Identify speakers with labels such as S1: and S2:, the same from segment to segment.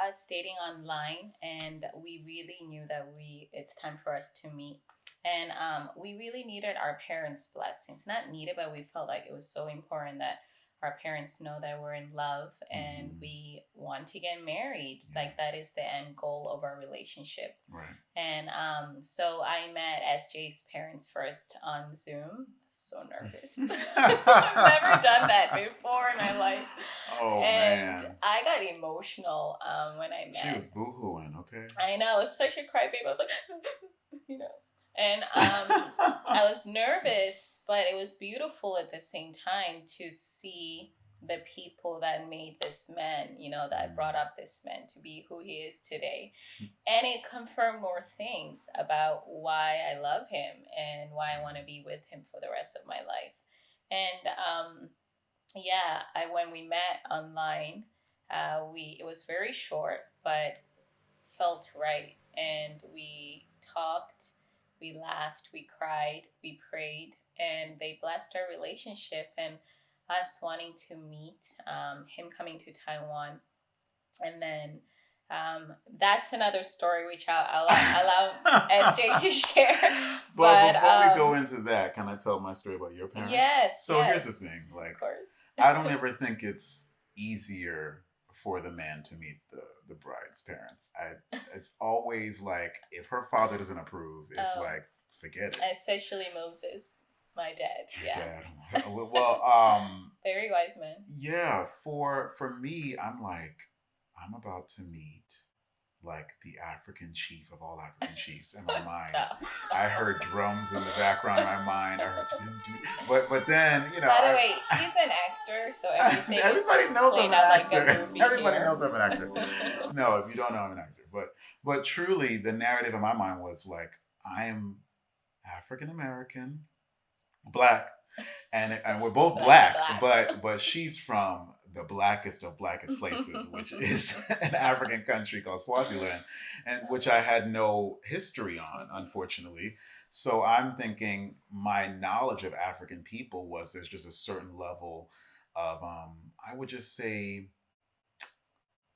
S1: us dating online, and we really knew that it's time for us to meet. And we really needed our parents' blessings. Not needed, but we felt like it was so important that our parents know that we're in love and
S2: Mm-hmm.
S1: we want to get married.
S2: Yeah.
S1: Like that is the end goal of our relationship.
S2: Right.
S1: And so I met SJ's parents first on Zoom. So nervous. I've never done that before in my life.
S2: Oh
S1: And
S2: man.
S1: I got emotional when I
S2: She was
S1: met.
S2: boo-hooing, okay?
S1: I know, it was such a crybaby. I was like, you know. And I was nervous, but it was beautiful at the same time to see the people that made this man, that brought up this man to be who he is today. And it confirmed more things about why I love him and why I want to be with him for the rest of my life. And yeah, when we met online, we it was very short, but felt right, and we talked, we laughed, we cried, we prayed, and they blessed our relationship and us wanting to meet, him coming to Taiwan, and then that's another story which I'll allow SJ to share.
S2: But
S1: But
S2: before we go into that, can I tell my story about your parents?
S1: yes,
S2: So here's the
S1: yes,
S2: thing, like
S1: of course.
S2: I don't ever think it's easier for the man to meet the bride's parents. It's always like if her father doesn't approve, it's
S1: Oh,
S2: like forget it.
S1: especially Moses, my dad.
S2: Your
S1: Yeah,
S2: dad. Well,
S1: very wise man.
S2: yeah, for me, I'm like, I'm about to meet like the African chief of all African chiefs in my mind.
S1: Stop.
S2: I heard drums in the background in my mind. I heard, but then
S1: By the way, he's an actor, so everything is
S2: everybody
S1: just
S2: knows I'm
S1: played
S2: an
S1: out like a
S2: actor.
S1: movie
S2: Everybody
S1: here.
S2: knows I'm an actor. No, if you don't know, I'm an actor. But truly, the narrative in my mind was like, I am African American, black, and we're both
S1: Black and
S2: black,
S1: black.
S2: but she's from the blackest of blackest places, which is an African country called Swaziland, and which I had no history on, unfortunately. So I'm thinking my knowledge of African people was there's just a certain level of I would just say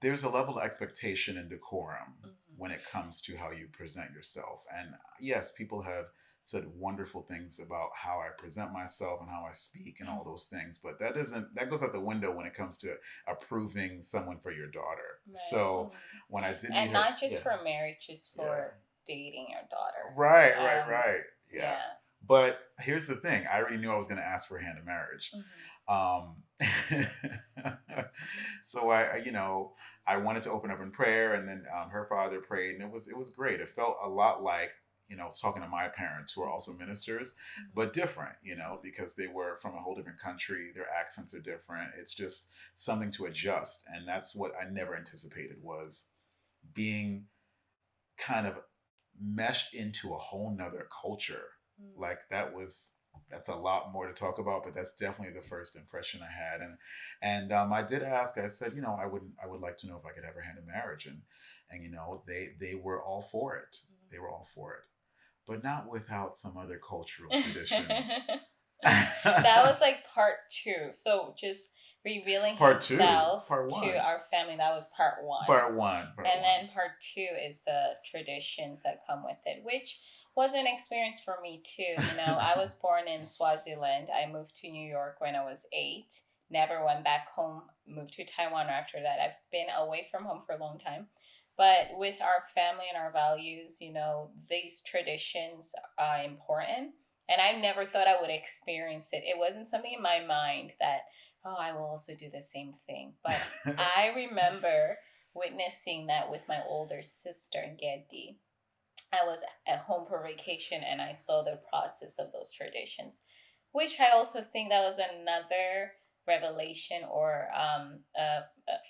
S2: there's a level of expectation and decorum
S1: Mhm.
S2: when it comes to how you present yourself. And yes, people have said wonderful things about how I present myself and how I speak and all those things, but that goes out the window when it comes to approving someone for your daughter.
S1: Right.
S2: So when I did meet
S1: And
S2: her,
S1: not just
S2: yeah,
S1: for marriage, just
S2: yeah,
S1: for dating your daughter.
S2: right, yeah.
S1: Yeah.
S2: But here's the thing: I already knew I was going to ask for a hand in marriage.
S1: Mhm.
S2: Um, so I wanted to open up in prayer, and then her father prayed, and it was great. It felt a lot like I was talking to my parents, who are also ministers, but different, because they were from a whole different country. Their accents are different. It's just something to adjust, and that's what I never anticipated was being kind of meshed into a whole nother culture.
S1: Mhm.
S2: Like that's a lot more to talk about, but that's definitely the first impression I had. And I did ask. I said, I would like to know if I could have her hand in marriage, and they were all for it. They were all for it, but not without some other cultural traditions.
S1: That was like part two. So just revealing
S2: Part two,
S1: himself
S2: part
S1: to
S2: one,
S1: our family, that was part one.
S2: part one, part
S1: And
S2: one.
S1: then part two is the traditions that come with it, which was an experience for me too. I was born in Swaziland. I moved to New York when I was 8. Never went back home, moved to Taiwan after that. I've been away from home for a long time. But with our family and our values, these traditions are important. And I never thought I would experience it. It wasn't something in my mind that, oh, I will also do the same thing. But I remember witnessing that with my older sister, Geddy. I was at home for vacation and I saw the process of those traditions, which I also think that was another revelation or a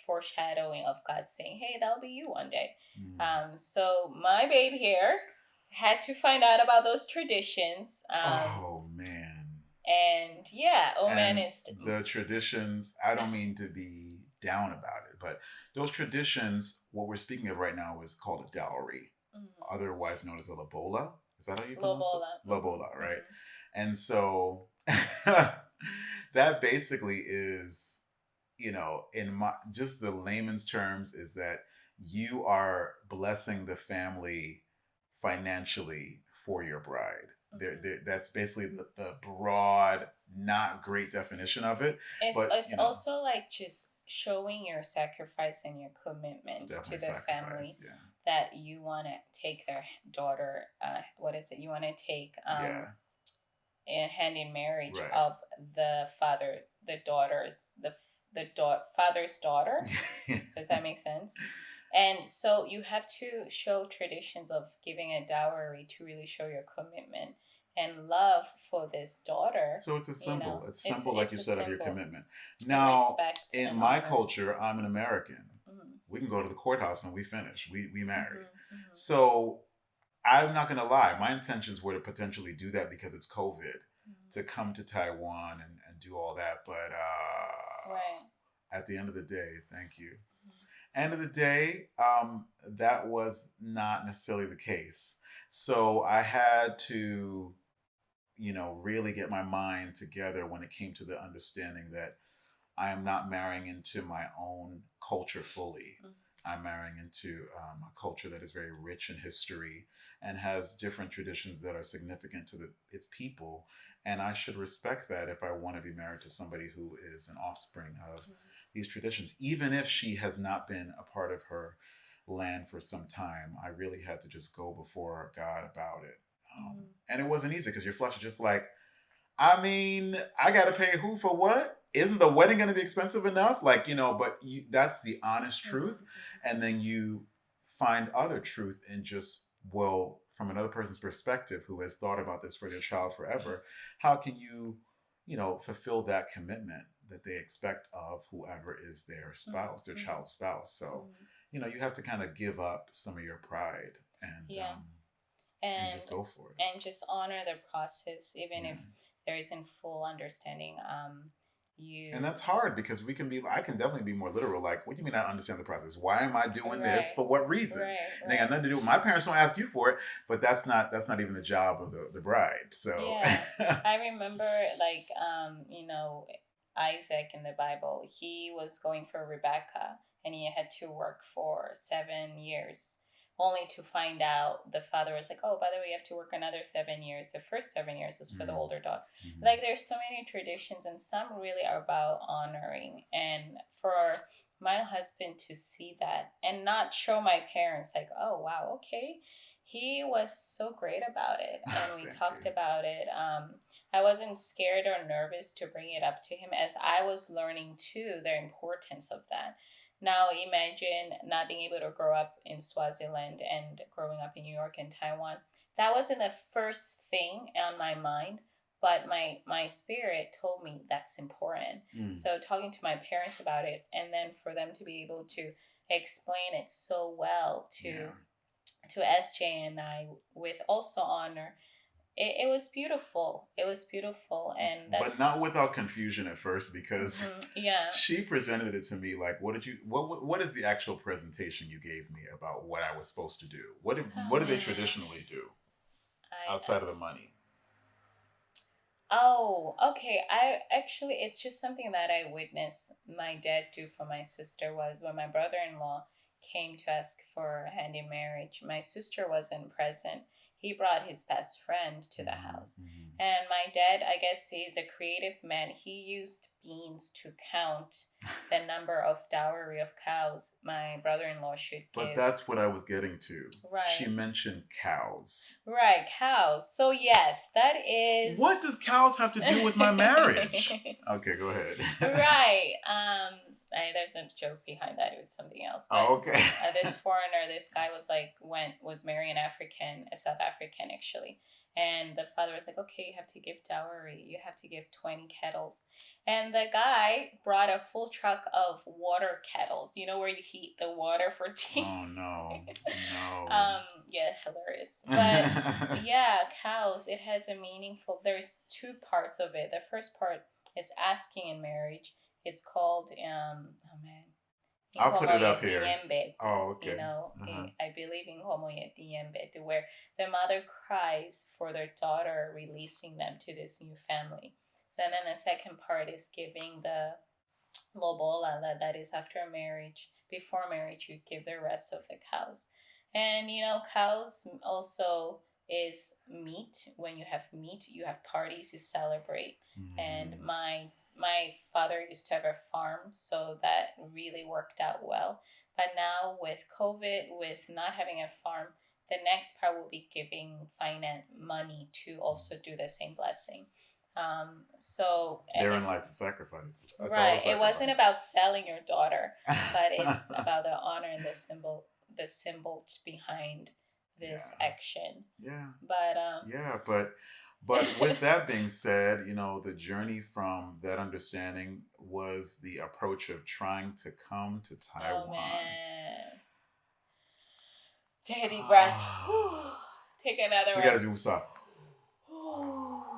S1: foreshadowing of God saying, hey, that'll be you one day.
S2: Mm.
S1: So my babe here had to find out about those traditions.
S2: Oh man.
S1: And yeah, Oman
S2: And
S1: is.
S2: the traditions, I don't mean to be down about it, but those traditions, what we're speaking of right now is called a dowry, otherwise known as a lobola. Is that how you pronounce it?
S1: Lobola.
S2: Lobola, right?
S1: Mhm.
S2: And so that basically is, in my just the layman's terms, is that you are blessing the family financially for your bride. That's basically the broad, not great definition of it. But,
S1: It's also like just showing your sacrifice and your
S2: it's
S1: commitment to
S2: definitely
S1: the family
S2: sacrifice. Yeah.
S1: that you want to take their daughter. What is it? You want to take
S2: Yeah.
S1: in hand in marriage
S2: Right.
S1: of the father, the daughter's father's daughter. Does that make sense? And so you have to show traditions of giving a dowry to really show your commitment and love for this daughter.
S2: So it's a
S1: You know,
S2: symbol. It's symbol, like you
S1: a
S2: said, of your
S1: symbol,
S2: commitment.
S1: and
S2: Now,
S1: respect
S2: in
S1: and
S2: my
S1: honor.
S2: culture, I'm an American.
S1: Mm-hmm.
S2: We can go to the courthouse and we finish. We married.
S1: Mm-hmm. Mm-hmm.
S2: So I'm not gonna lie. My intentions were to potentially do that because it's COVID,
S1: Mm-hmm.
S2: to come to Taiwan and do all that. But
S1: Right.
S2: at the end of the day, thank you.
S1: Mm-hmm.
S2: End of the day, that was not necessarily the case. So I had to, really get my mind together when it came to the understanding that I am not marrying into my own culture fully.
S1: Mm-hmm.
S2: I'm marrying into a culture that is very rich in history and has different traditions that are significant to its people. And I should respect that if I want to be married to somebody who is an offspring of these traditions, even if she has not been a part of her land for some time. I really had to just go before God about it.
S1: Mm-hmm.
S2: And it wasn't easy because your flesh is just like, I mean, I got to pay who for what? Isn't the wedding going to be expensive enough? Like, but that's the honest truth.
S1: Mm-hmm.
S2: And then you find other truth in just, well, from another person's perspective who has thought about this for their child forever, how can you, fulfill that commitment that they expect of whoever is their spouse, their
S1: Mm-hmm.
S2: child's spouse? So,
S1: Mm-hmm.
S2: you have to kind of give up some of your pride
S1: Yeah.
S2: and
S1: And
S2: just go for it.
S1: and just honor the process, even
S2: Yeah.
S1: if there isn't full understanding. You
S2: And that's hard because I can definitely be more literal. Like, what do you mean I understand the process? Why am I doing this? For what reason?
S1: Right.
S2: And they got nothing to do. My parents don't ask you for it, but that's not even the job of the bride. So
S1: Yeah. I remember like Isaac in the Bible, he was going for Rebecca and he had to work for 7 years. Only to find out the father was like, oh, by the way, you have to work another 7 years. The first 7 years was for the older daughter.
S2: Mhm.
S1: Like, there's so many traditions, and some really are about honoring. And for my husband to see that and not show my parents, like, oh, wow, okay. He was so great about it, and we talked about it. I wasn't scared or nervous to bring it up to him, as I was learning too the importance of that. Now imagine not being able to grow up in Swaziland and growing up in New York and Taiwan. That wasn't the first thing on my mind, but my spirit told me that's important. So talking to my parents about it, and then for them to be able to explain it so well to Esjae and I with also honor, it was beautiful. It was beautiful, and
S2: but not without confusion at first, because
S1: yeah,
S2: she presented it to me like, what is the actual presentation you gave me about what I was supposed to do? What did they traditionally do outside of the money?
S1: Oh, okay. I actually, it's just something that I witnessed my dad do for my sister. Was when my brother-in-law came to ask for a hand in marriage. My sister wasn't present. He brought his best friend to the house. And my dad, I guess he's a creative man. He used beans to count the number of dowry of cows my brother-in-law should give.
S2: But that's what I was getting to.
S1: Right.
S2: She mentioned cows.
S1: Right, cows. So yes, that is.
S2: What does cows have to do with my marriage? Okay, go ahead.
S1: Right. There's a joke behind that. It's something else. But,
S2: okay.
S1: This foreigner, this guy was marrying an African, a South African actually. And the father was like, okay, you have to give dowry. You have to give 20 kettles. And the guy brought a full truck of water kettles, where you heat the water for tea.
S2: Oh, no.
S1: Yeah, hilarious. But yeah, cows, it has a there's two parts of it. The first part is asking in marriage. It's called,
S2: I'll put it up here. Oh, okay.
S1: I believe in Homo Yetiembet, where the mother cries for their daughter releasing them to this new family. So then the second part is giving lobola, that is after marriage. Before marriage, you give the rest of the cows. And cows also is meat. When you have meat, you have parties, you celebrate. And
S2: Mm.
S1: my father used to have a farm, so that really worked out well. But now with COVID, with not having a farm, the next part will be giving finance money to also do the same blessing. And
S2: Therein
S1: it's
S2: lies the sacrifice. That's all the
S1: right. It wasn't
S2: sacrifice.
S1: about selling your daughter, but it's about the honor and the symbols behind this
S2: Yeah.
S1: action.
S2: Yeah.
S1: But
S2: Yeah, but with that being said, the journey from that understanding was the approach of trying to come to
S1: oh
S2: Taiwan.
S1: man, take a deep breath. Take another
S2: We got to
S1: one.
S2: do Wusa.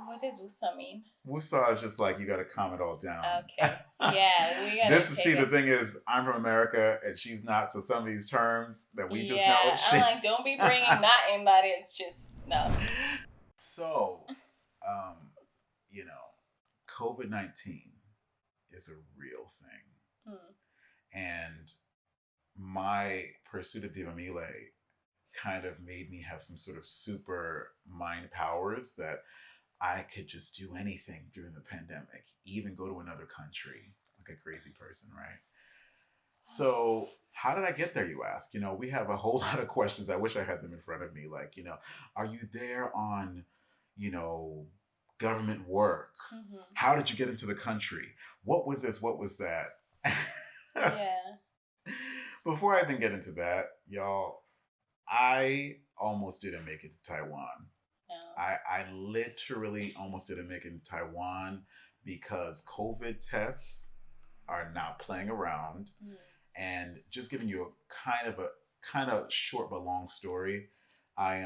S1: What does Usa mean?
S2: Wusa is just like you got to calm it all down.
S1: Okay. Yeah, we gotta
S2: This is
S1: take
S2: see the
S1: it.
S2: thing is I'm from America and she's not, so some of these terms that we just know.
S1: Yeah, I'm like, don't be bringing that in. That is just no.
S2: So, um, you know, COVID-19 is a real thing,
S1: Mm.
S2: and my pursuit of Divamile kind of made me have some sort of super mind powers that I could just do anything during the pandemic, even go to another country like a crazy person, right? So, how did I get there, you ask? We have a whole lot of questions. I wish I had them in front of me. Like, are you there on, you know, government work?
S1: Mm-hmm.
S2: How did you get into the country? What was this? What was that?
S1: Yeah.
S2: Before I even get into that, y'all, I almost didn't make it to Taiwan.
S1: No.
S2: I literally almost didn't make it to Taiwan because COVID tests are not playing around.
S1: Mm.
S2: And just giving you a kind of short but long story, I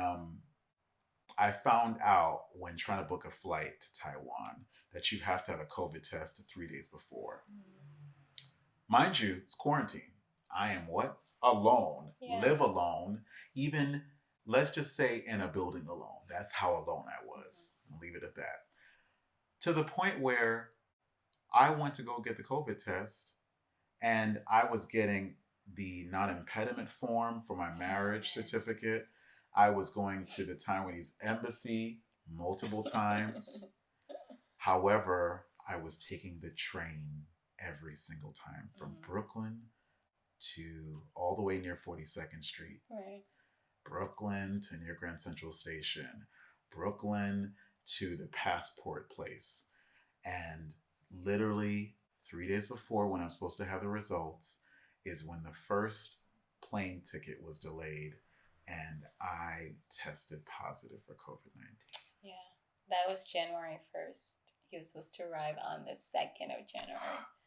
S2: found out when trying to book a flight to Taiwan that you have to have a COVID test 3 days before. Mind you, it's quarantine. I am what? Alone.
S1: Yeah.
S2: Live alone. Even, let's just say, in a building alone. That's how alone I was. I'll leave it at that. To the point where I went to go get the COVID test and I was getting the non-impediment form for my marriage certificate. I was going to the Taiwanese embassy multiple times. However, I was taking the train every single time from Brooklyn to all the way near 42nd Street.
S1: Right.
S2: Brooklyn to near Grand Central Station. Brooklyn to the passport place. And literally 3 days before when I'm supposed to have the results is when the first plane ticket was delayed and I tested positive for COVID-19.
S1: Yeah. That was January 1st. He was supposed to arrive on the 2nd of January.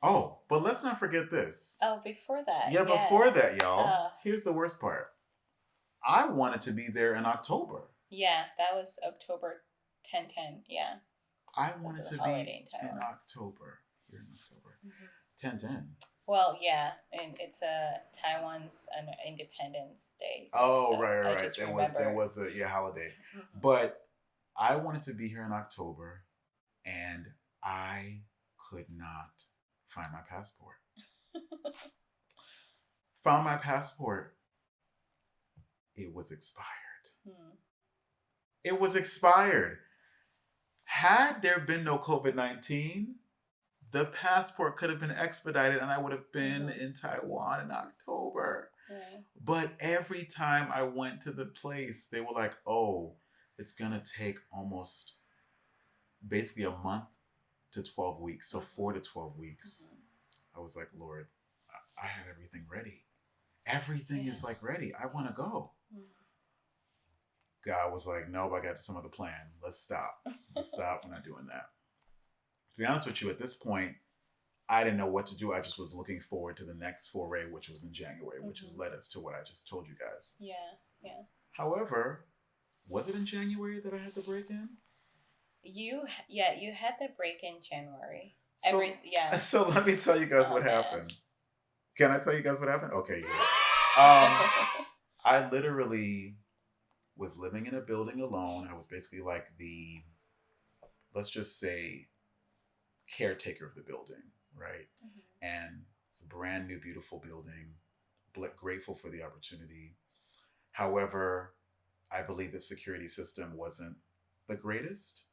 S2: Oh, but let's not forget this.
S1: Oh, before that.
S2: Yeah,
S1: yes.
S2: before that, y'all. Here's the worst part. I wanted to be there in October.
S1: Yeah, that was October 10/10. Yeah.
S2: I wanted to be in October. Here in October. 10/10.
S1: Well, yeah, and it's Taiwan's Independence Day.
S2: Oh,
S1: so
S2: right.
S1: I just
S2: there
S1: remember.
S2: was a holiday. But I wanted to be here in October and I could not find my passport. Found my passport. It was expired. It was expired. Had there been no COVID-19, the passport could have been expedited and I would have been in Taiwan in October.
S1: Right.
S2: But every time I went to the place, they were like, oh, it's going to take almost basically a month to 12 weeks. So 4 to 12 weeks. I was like, Lord, I have everything ready. Everything is like ready. I want to go. God was like, nope, I got some other plan. Let's stop. Let's stop. We're not doing that. To be honest with you, at this point, I didn't know what to do. I just was looking forward to the next foray, which was in January, which has led us to what I just told you guys.
S1: Yeah.
S2: However, was it in January that I had the break-in?
S1: You had the break in January.
S2: So let me tell you guys what happened. Can I tell you guys what happened? Okay, yeah. I literally was living in a building alone. I was basically like the, let's just say, caretaker of the building, right? And brand new, beautiful building. Grateful for the opportunity. However, I believe the security system wasn't the greatest.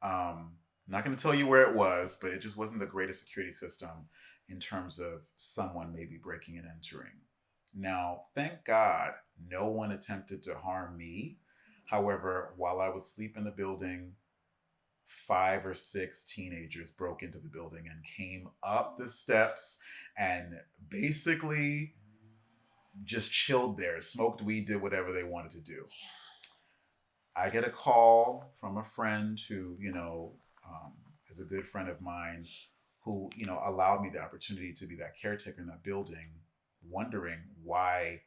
S2: I'm not going to tell you where it was, but it just wasn't the greatest security system in terms of someone maybe breaking and entering. Now, thank God, no one attempted to harm me. However, while I was asleep in the building, five or six teenagers broke into the building and came up the steps and basically just chilled there, smoked weed, did whatever they wanted to do. I get a call from a friend who, is a good friend of mine who, allowed me the opportunity to be that caretaker in that building, wondering why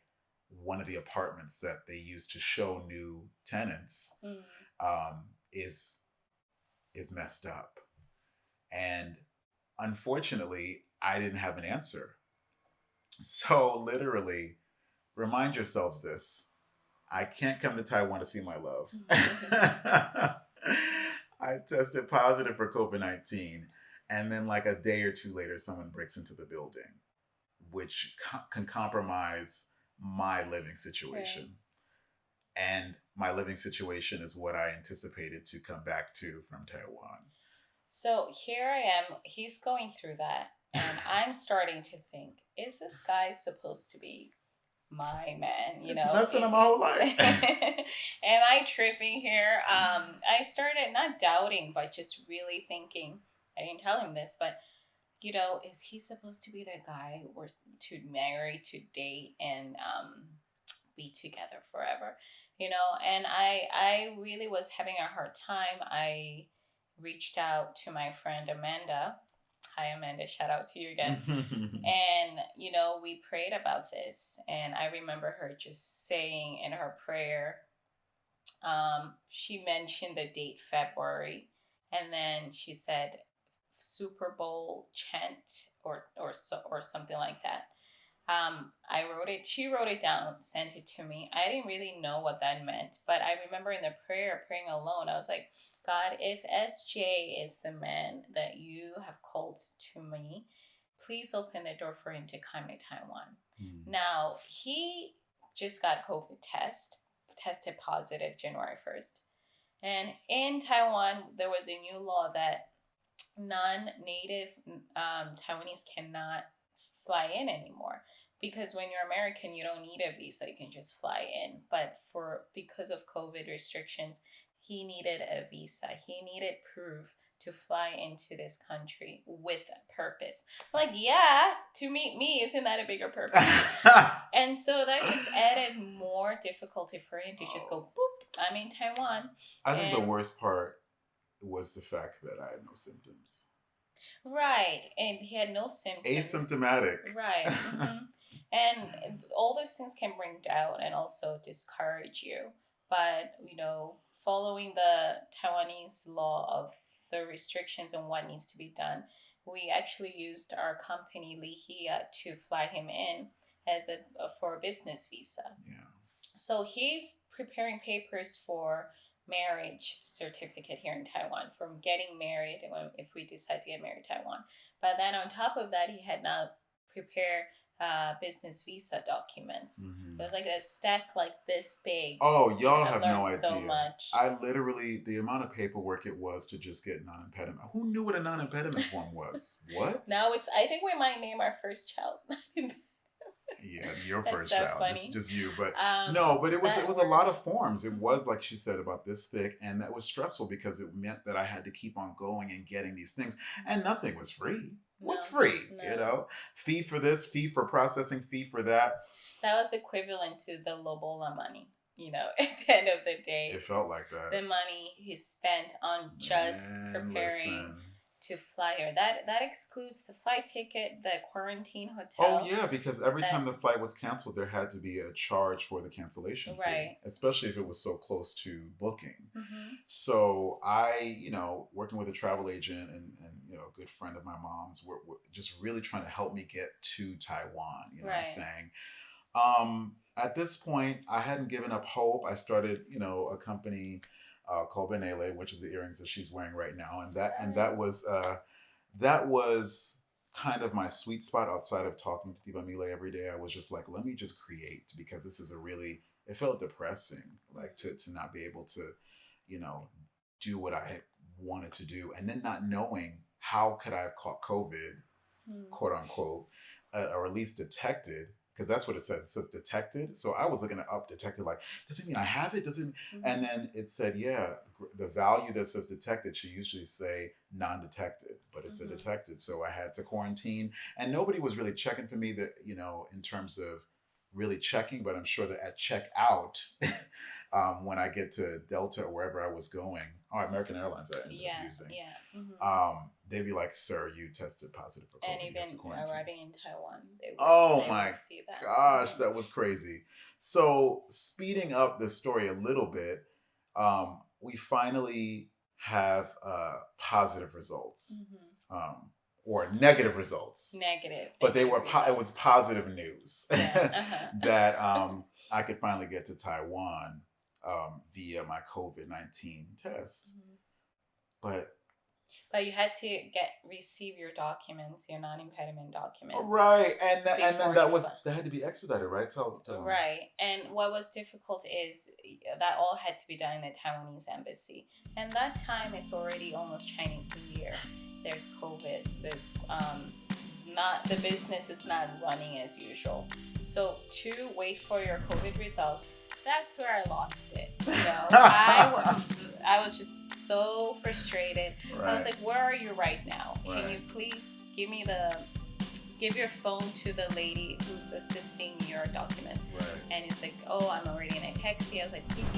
S2: one of the apartments that they use to show new tenants um, is messed up. And unfortunately, I didn't have an answer. So literally, remind yourselves this. I can't come to Taiwan to see my love. I tested positive for COVID-19. And then, like a day or two later, someone breaks into the building, which can compromise my living situation. Right. And my living situation is what I anticipated to come back to from Taiwan.
S1: So here I am. He's going through that. And I'm starting to think, is this guy supposed to be my man?
S2: It's messing him my whole life.
S1: Am I tripping here? I started not doubting, but just really thinking. I didn't tell him this, but is he supposed to be the guy we're to marry, to date, and be together forever? And I really was having a hard time. I reached out to my friend Amanda. Hi, Amanda. Shout out to you again. And, we prayed about this. And I remember her just saying in her prayer, she mentioned the date February. And then she said Super Bowl chant or something like that. I wrote it. She wrote it down, sent it to me. I didn't really know what that meant, but I remember in the prayer, praying alone, I was like, God, if Esjae is the man that you have called to me, please open the door for him to come to Taiwan. Now, he just got COVID tested positive January 1st. And in Taiwan, there was a new law that non-native Taiwanese cannot fly in anymore, because when you're American, you don't need a visa, you can just fly in. But because of COVID restrictions, he needed a visa. He needed proof to fly into this country with a purpose. Like, yeah, to meet me, isn't that a bigger purpose? And so that just added more difficulty for him to just go, boop, I'm in Taiwan.
S2: I think the worst part was the fact that I had no symptoms.
S1: Right. And he had no symptoms.
S2: Asymptomatic.
S1: Right. Mm-hmm. And all those things can bring doubt and also discourage you. But, following the Taiwanese law of the restrictions on what needs to be done, we actually used our company, Lihia, to fly him in for a business visa. Yeah. So he's preparing papers for marriage certificate here in Taiwan, from getting married if we decide to get married in Taiwan. But then on top of that, he had now prepared business visa documents. It was like a stack like this big.
S2: Oh, y'all have no idea.
S1: So much.
S2: I literally, the amount of paperwork it was to just get non-impediment. Who knew what a non-impediment form was? What?
S1: Now I think we might name our first child.
S2: Yeah, your first child, just you. But no, but it was a lot of forms. It was, like she said, about this thick, and that was stressful because it meant that I had to keep on going and getting these things, and nothing was free. What's free? No. Fee for this, fee for processing, fee for that.
S1: That was equivalent to the Lobola money. At the end of the day,
S2: it felt like that.
S1: The money he spent on just preparing to fly here. That excludes the flight ticket, the quarantine hotel.
S2: Oh yeah, because every time the flight was canceled, there had to be a charge for the cancellation fee, especially if it was so close to booking. Mm-hmm. So I, working with a travel agent and a good friend of my mom's, were just really trying to help me get to Taiwan. You know what I'm saying? At this point, I hadn't given up hope. I started, a company called Benele, which is the earrings that she's wearing right now, and that was kind of my sweet spot outside of talking to Tivamile every day. I was just like, let me just create, because this is a really, it felt depressing, like to not be able to, you know, do what I had wanted to do, and then not knowing how could I have caught COVID, quote unquote, or at least detected, because that's what it says. It says detected. So I was looking up detected, like, does it mean I have it? Does it? And then it said, yeah, the value that says detected should usually say non-detected, but it's a detected. So I had to quarantine, and nobody was really checking for me, that, you know, in terms of really checking. But I'm sure that at checkout, when I get to Delta or wherever I was going, American Airlines I ended up using. They'd be like, "Sir, you tested positive for COVID.
S1: And
S2: You have to
S1: even
S2: quarantine."
S1: arriving in Taiwan,
S2: Oh
S1: they
S2: my
S1: would see that.
S2: gosh, that was crazy. So speeding up the story a little bit, we finally have positive results, or negative results.
S1: Negative,
S2: but they were
S1: results.
S2: it was positive news,
S1: Yeah.
S2: that I could finally get to Taiwan, via my COVID-19 test.
S1: But you had to receive your documents, your non-impediment documents.
S2: Right, and then that had to be expedited, right? Tell
S1: Right, and what was difficult is that all had to be done in the Taiwanese embassy, and that time it's already almost Chinese New Year. There's COVID. There's not the business is not running as usual. So to wait for your COVID results, that's where I lost it. You know, I was just so frustrated. Right. I was like, "Where are you right now? Can you please give your phone to the lady who's assisting your documents?"
S2: Right.
S1: And it's like, "Oh, I'm already in a taxi." I was like, "Please."